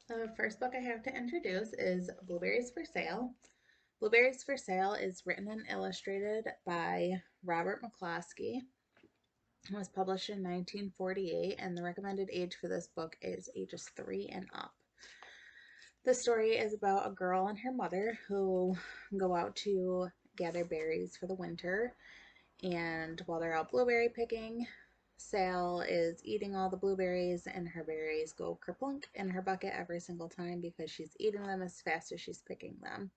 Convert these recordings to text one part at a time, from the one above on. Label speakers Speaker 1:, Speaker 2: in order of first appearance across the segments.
Speaker 1: The first book I have to introduce is Blueberries for Sale. Blueberries for Sale is written and illustrated by Robert McCloskey. It was published in 1948, and the recommended age for this book is ages 3 and up. The story is about a girl and her mother who go out to gather berries for the winter. And while they're out blueberry picking, Sal is eating all the blueberries, and her berries go kerplunk in her bucket every single time because she's eating them as fast as she's picking them.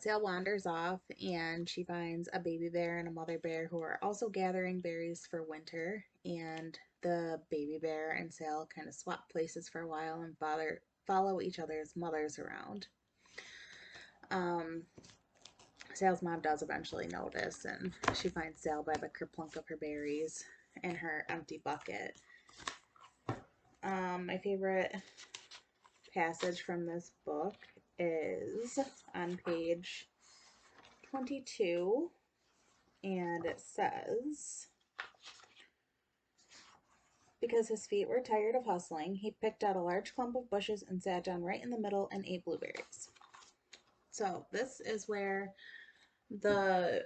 Speaker 1: Sal wanders off and she finds a baby bear and a mother bear who are also gathering berries for winter. And the baby bear and Sal kind of swap places for a while and follow each other's mothers around. Um, Sal's mom does eventually notice, and she finds Sal by the kerplunk of her berries in her empty bucket. My favorite passage from this book is on page 22, and it says, because his feet were tired of hustling, he picked out a large clump of bushes and sat down right in the middle and ate blueberries. So, this is where the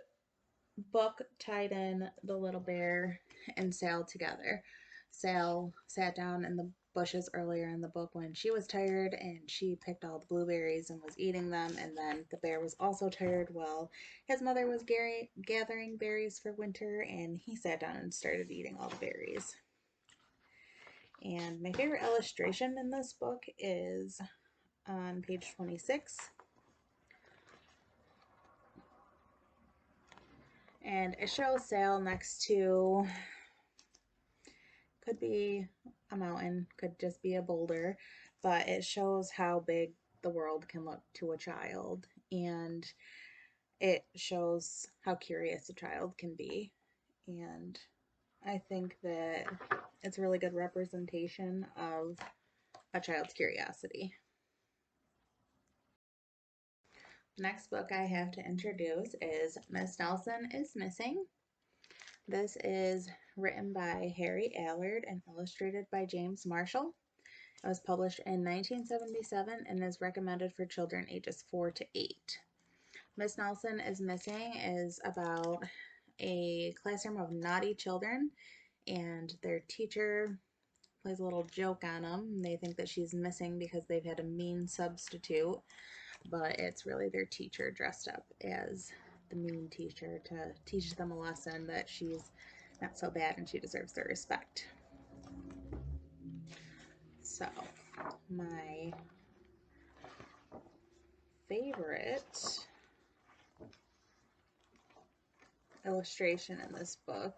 Speaker 1: book tied in the little bear and Sal together. Sal sat down in the bushes earlier in the book when she was tired and she picked all the blueberries and was eating them. And then the bear was also tired while his mother was gathering berries for winter, and he sat down and started eating all the berries. And my favorite illustration in this book is on page 26. And it shows Sal next to, could be a mountain, could just be a boulder, but it shows how big the world can look to a child, and it shows how curious a child can be. And I think that it's a really good representation of a child's curiosity. The next book I have to introduce is Miss Nelson is Missing. This is written by Harry Allard and illustrated by James Marshall. It was published in 1977 and is recommended for children ages 4 to 8. Miss Nelson is Missing is about a classroom of naughty children, and their teacher plays a little joke on them. They think that she's missing because they've had a mean substitute, but it's really their teacher dressed up as the mean teacher to teach them a lesson that she's not so bad and she deserves their respect. So, my favorite illustration in this book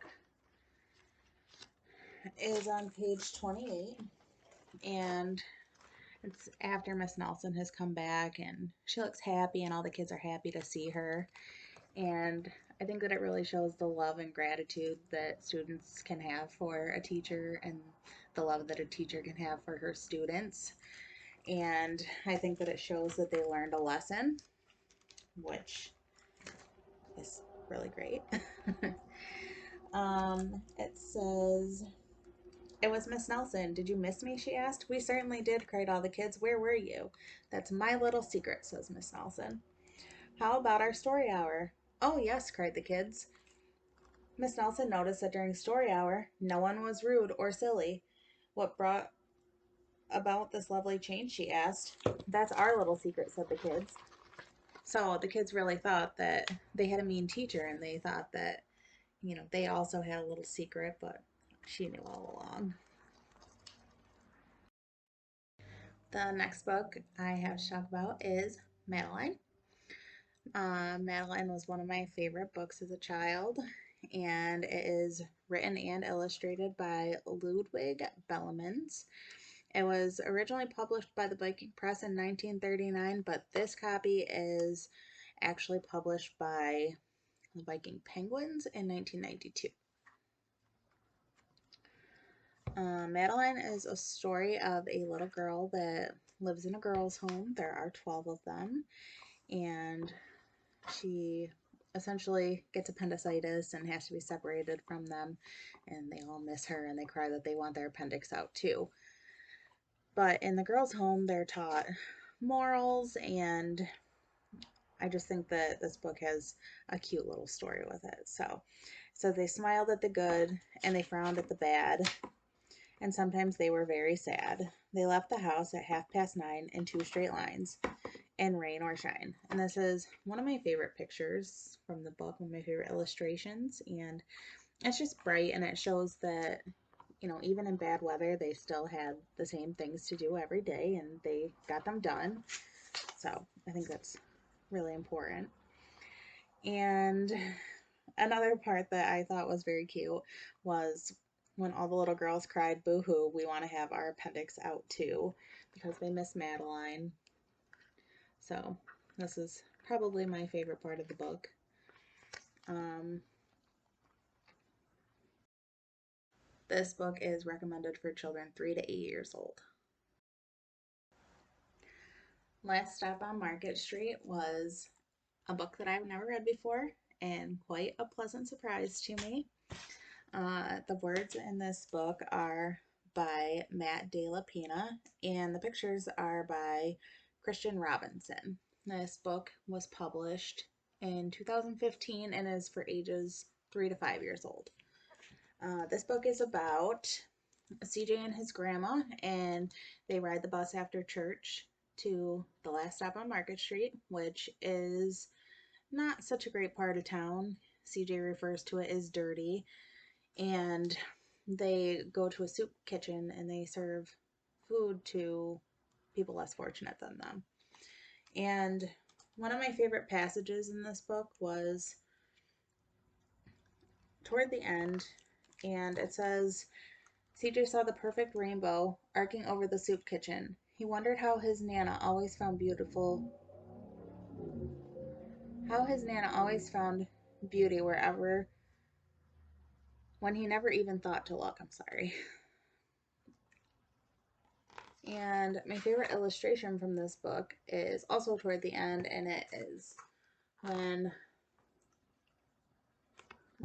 Speaker 1: is on page 28, and it's after Miss Nelson has come back and she looks happy and all the kids are happy to see her. And I think that it really shows the love and gratitude that students can have for a teacher and the love that a teacher can have for her students. And I think that it shows that they learned a lesson, which is really great. It says, "It was Miss Nelson. Did you miss me?" she asked. "We certainly did," cried all the kids. "Where were you?" "That's my little secret," says Miss Nelson. "How about our story hour?" "Oh, yes," cried the kids. Miss Nelson noticed that during story hour, no one was rude or silly. "What brought about this lovely change?" she asked. "That's our little secret," said the kids. So the kids really thought that they had a mean teacher, and they thought that, they also had a little secret, but she knew all along. The next book I have to talk about is Madeline. Madeline was one of my favorite books as a child, and it is written and illustrated by Ludwig Bellemans. It was originally published by the Viking Press in 1939, but this copy is actually published by the Viking Penguins in 1992. Madeline is a story of a little girl that lives in a girl's home. There are 12 of them, and she essentially gets appendicitis and has to be separated from them, and they all miss her and they cry that they want their appendix out too. But in the girls' home, they're taught morals, and I just think that this book has a cute little story with it. So they smiled at the good and they frowned at the bad, and sometimes they were very sad. They left the house at 9:30 in two straight lines, in rain or shine. And this is one of my favorite pictures from the book, one of my favorite illustrations, and it's just bright and it shows that, you know, even in bad weather, they still had the same things to do every day and they got them done. So I think that's really important. And another part that I thought was very cute was when all the little girls cried, "Boo hoo, we want to have our appendix out too," because they miss Madeline. So this is probably my favorite part of the book. Um, this book is recommended for children 3 to 8 years old. Last Stop on Market Street was a book that I've never read before and quite a pleasant surprise to me. The words in this book are by Matt De La Pena, and the pictures are by Christian Robinson. This book was published in 2015 and is for ages 3 to 5 years old. This book is about CJ and his grandma, and they ride the bus after church to the last stop on Market Street, which is not such a great part of town. CJ refers to it as dirty, and they go to a soup kitchen and they serve food to people less fortunate than them. And one of my favorite passages in this book was toward the end, and it says, CJ saw the perfect rainbow arcing over the soup kitchen. He wondered how his Nana always found beauty wherever, when he never even thought to look. I'm sorry. And my favorite illustration from this book is also toward the end, and it is when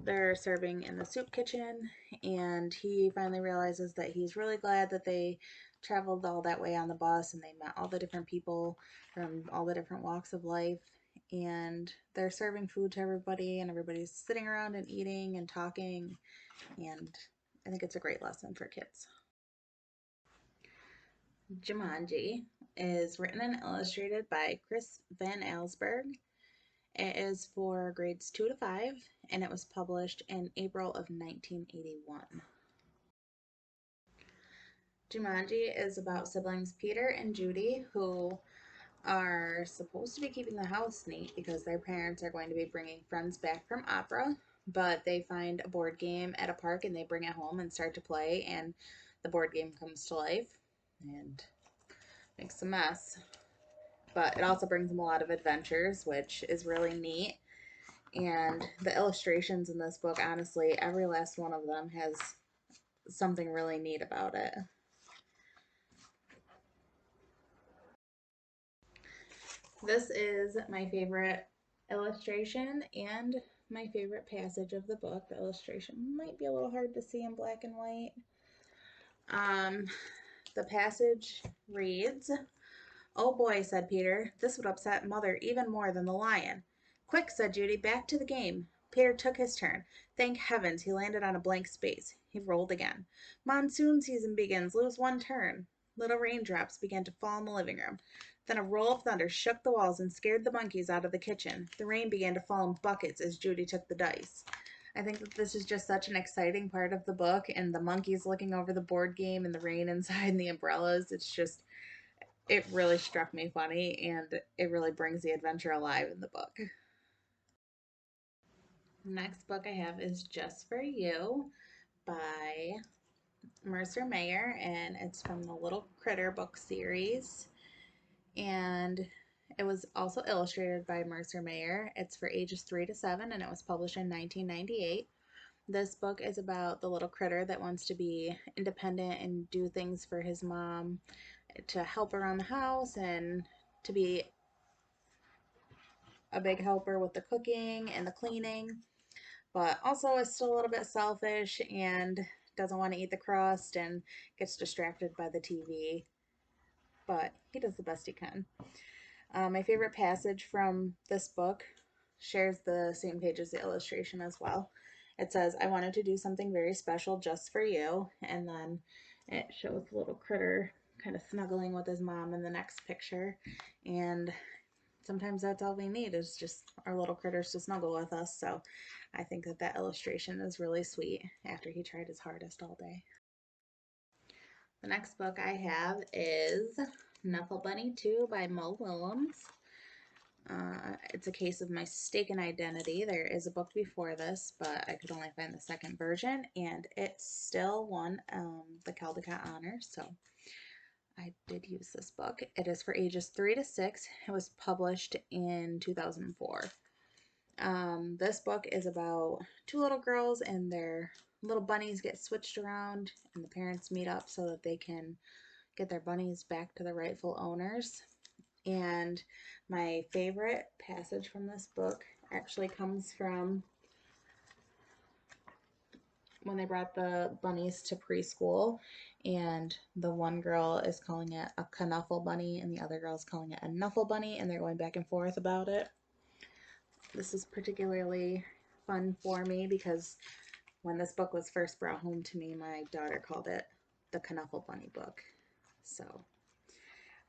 Speaker 1: they're serving in the soup kitchen, and he finally realizes that he's really glad that they traveled all that way on the bus and they met all the different people from all the different walks of life, and they're serving food to everybody and everybody's sitting around and eating and talking, and I think it's a great lesson for kids. Jumanji is written and illustrated by Chris Van Allsburg. It is for grades 2 to 5, and it was published in April of 1981. Jumanji is about siblings Peter and Judy, who are supposed to be keeping the house neat because their parents are going to be bringing friends back from opera, but they find a board game at a park and they bring it home and start to play, and the board game comes to life and makes a mess. But it also brings them a lot of adventures, which is really neat. And the illustrations in this book, honestly, every last one of them has something really neat about it. This is my favorite illustration and my favorite passage of the book. The illustration might be a little hard to see in black and white. The passage reads, "Oh boy," said Peter, "this would upset Mother even more than the lion." "Quick," said Judy, "back to the game." Peter took his turn. Thank heavens, he landed on a blank space. He rolled again. "Monsoon season begins. Lose one turn." Little raindrops began to fall in the living room. Then a roll of thunder shook the walls and scared the monkeys out of the kitchen. The rain began to fall in buckets as Judy took the dice. I think that this is just such an exciting part of the book, and the monkeys looking over the board game and the rain inside and the umbrellas. It really struck me funny, and it really brings the adventure alive in the book. Next book I have is Just for You by Mercer Mayer, and it's from the Little Critter book series. And it was also illustrated by Mercer Mayer. It's for ages 3 to 7, and it was published in 1998. This book is about the little critter that wants to be independent and do things for his mom, to help around the house and to be a big helper with the cooking and the cleaning, but also is still a little bit selfish and doesn't want to eat the crust and gets distracted by the TV. but he does the best he can. My favorite passage from this book shares the same page as the illustration as well. It says, I wanted to do something very special just for you. And then it shows the little critter kind of snuggling with his mom in the next picture. And sometimes that's all we need is just our little critters to snuggle with us. So I think that that illustration is really sweet after he tried his hardest all day. The next book I have is Knuffle Bunny 2 by Mo Willems. It's a case of my mistaken identity. There is a book before this, but I could only find the second version, and it still won the Caldecott Honors, so I did use this book. It is for ages 3 to 6. It was published in 2004. This book is about two little girls and their little bunnies get switched around, and the parents meet up so that they can get their bunnies back to the rightful owners. And my favorite passage from this book actually comes from when they brought the bunnies to preschool, and the one girl is calling it a knuffle bunny and the other girl is calling it a knuffle bunny, and they're going back and forth about it. This is particularly fun for me because when this book was first brought home to me, my daughter called it the Knuffle Bunny book. So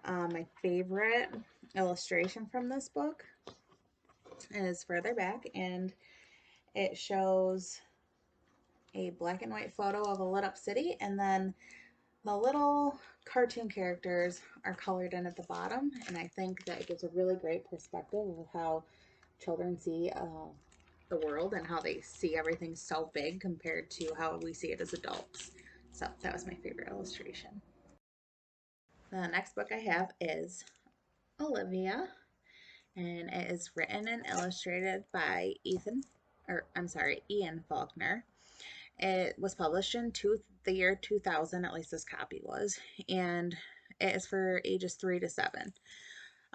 Speaker 1: my favorite illustration from this book is further back, and it shows a black and white photo of a lit up city, and then the little cartoon characters are colored in at the bottom, and I think that it gives a really great perspective of how children see the world and how they see everything so big compared to how we see it as adults. So that was my favorite illustration. The next book I have is Olivia, and it is written and illustrated by Ian Faulkner. It was published in the year 2000, at least this copy was, and it is for ages 3 to 7.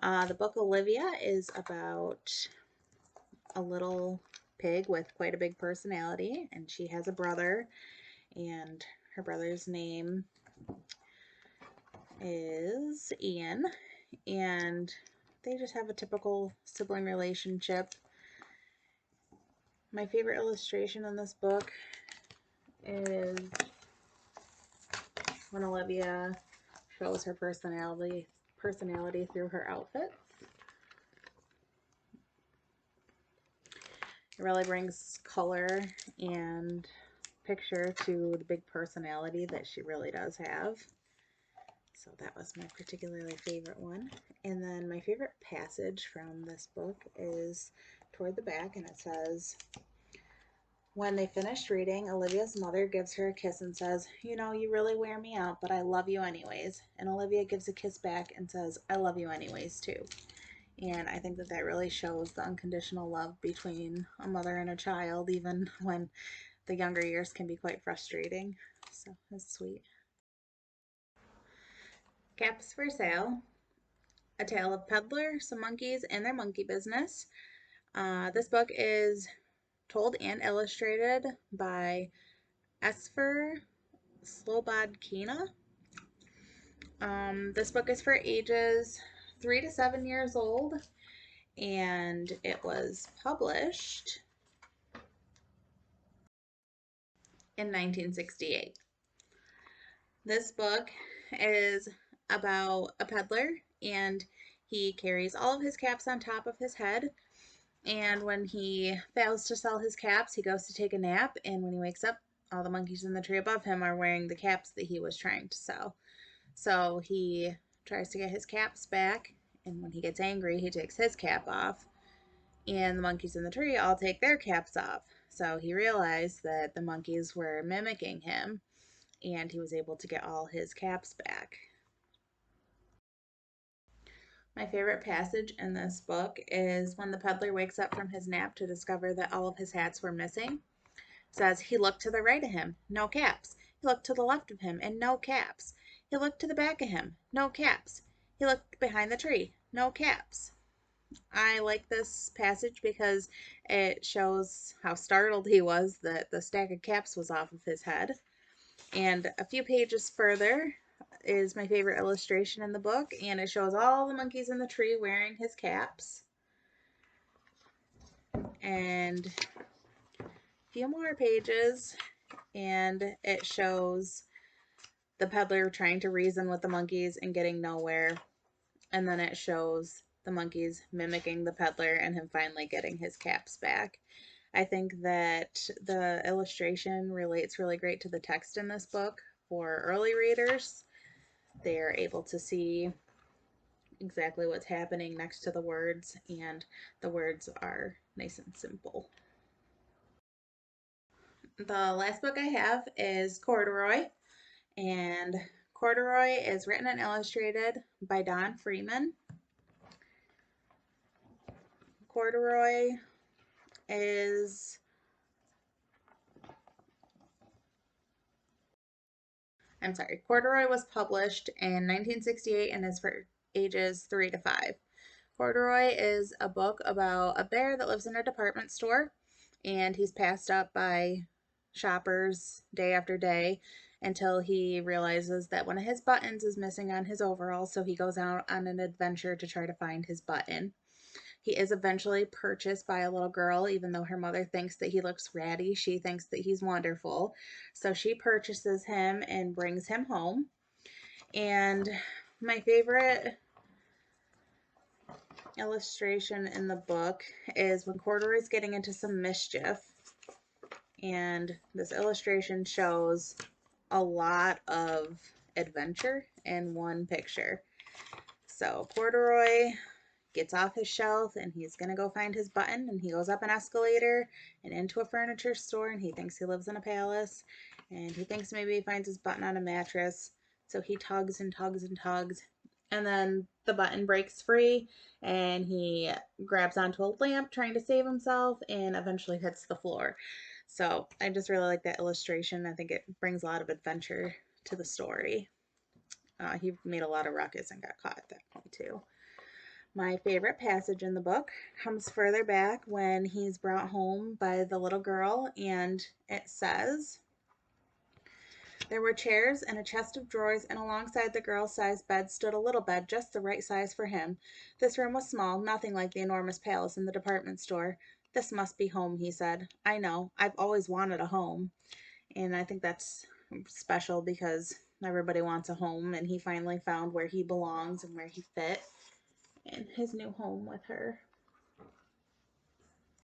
Speaker 1: The book Olivia is about a little pig with quite a big personality, and she has a brother, and her brother's name is Ian, and they just have a typical sibling relationship. My favorite illustration in this book is when Olivia shows her personality through her outfits. It really brings color and picture to the big personality that she really does have. So that was my particularly favorite one. And then my favorite passage from this book is toward the back, and it says, when they finished reading, Olivia's mother gives her a kiss and says, you know, you really wear me out, but I love you anyways. And Olivia gives a kiss back and says, I love you anyways too. And I think that that really shows the unconditional love between a mother and a child, even when the younger years can be quite frustrating. So that's sweet. Caps for Sale, A Tale of Peddler, Some Monkeys, and Their Monkey Business. This book is told and illustrated by Esfer Slobodkina. This book is for ages 3 to 7 years old, and it was published in 1968. This book is about a peddler, and he carries all of his caps on top of his head, and when he fails to sell his caps, he goes to take a nap, and when he wakes up, all the monkeys in the tree above him are wearing the caps that he was trying to sell. So he tries to get his caps back, and when he gets angry, he takes his cap off, and the monkeys in the tree all take their caps off. So he realized that the monkeys were mimicking him, and he was able to get all his caps back. My favorite passage in this book is when the peddler wakes up from his nap to discover that all of his hats were missing. It says, he looked to the right of him, no caps. He looked to the left of him, and no caps. He looked to the back of him, no caps. He looked behind the tree, no caps. I like this passage because it shows how startled he was that the stack of caps was off of his head. And a few pages further, is my favorite illustration in the book, and it shows all the monkeys in the tree wearing his caps. And a few more pages, and it shows the peddler trying to reason with the monkeys and getting nowhere. And then it shows the monkeys mimicking the peddler and him finally getting his caps back. I think that the illustration relates really great to the text in this book for early readers. They are able to see exactly what's happening next to the words, and the words are nice and simple. The last book I have is Corduroy, and Corduroy is written and illustrated by Don Freeman. Corduroy is Corduroy was published in 1968 and is for ages 3 to 5. Corduroy is a book about a bear that lives in a department store, and he's passed up by shoppers day after day until he realizes that one of his buttons is missing on his overalls, so he goes out on an adventure to try to find his button. He is eventually purchased by a little girl, even though her mother thinks that he looks ratty. She thinks that he's wonderful. So she purchases him and brings him home. And my favorite illustration in the book is when Corduroy's getting into some mischief. And this illustration shows a lot of adventure in one picture. So Corduroy gets off his shelf and he's going to go find his button, and he goes up an escalator and into a furniture store, and he thinks he lives in a palace, and he thinks maybe he finds his button on a mattress. So he tugs and tugs and tugs, and then the button breaks free and he grabs onto a lamp trying to save himself and eventually hits the floor. So I just really like that illustration. I think it brings a lot of adventure to the story. He made a lot of ruckus and got caught at that point too. My favorite passage in the book comes further back when he's brought home by the little girl, and it says, "There were chairs and a chest of drawers, and alongside the girl-sized bed stood a little bed just the right size for him. This room was small, nothing like the enormous palace in the department store. This must be home," he said. "I know. I've always wanted a home." And I think that's special because everybody wants a home, and he finally found where he belongs and where he fit in his new home with her.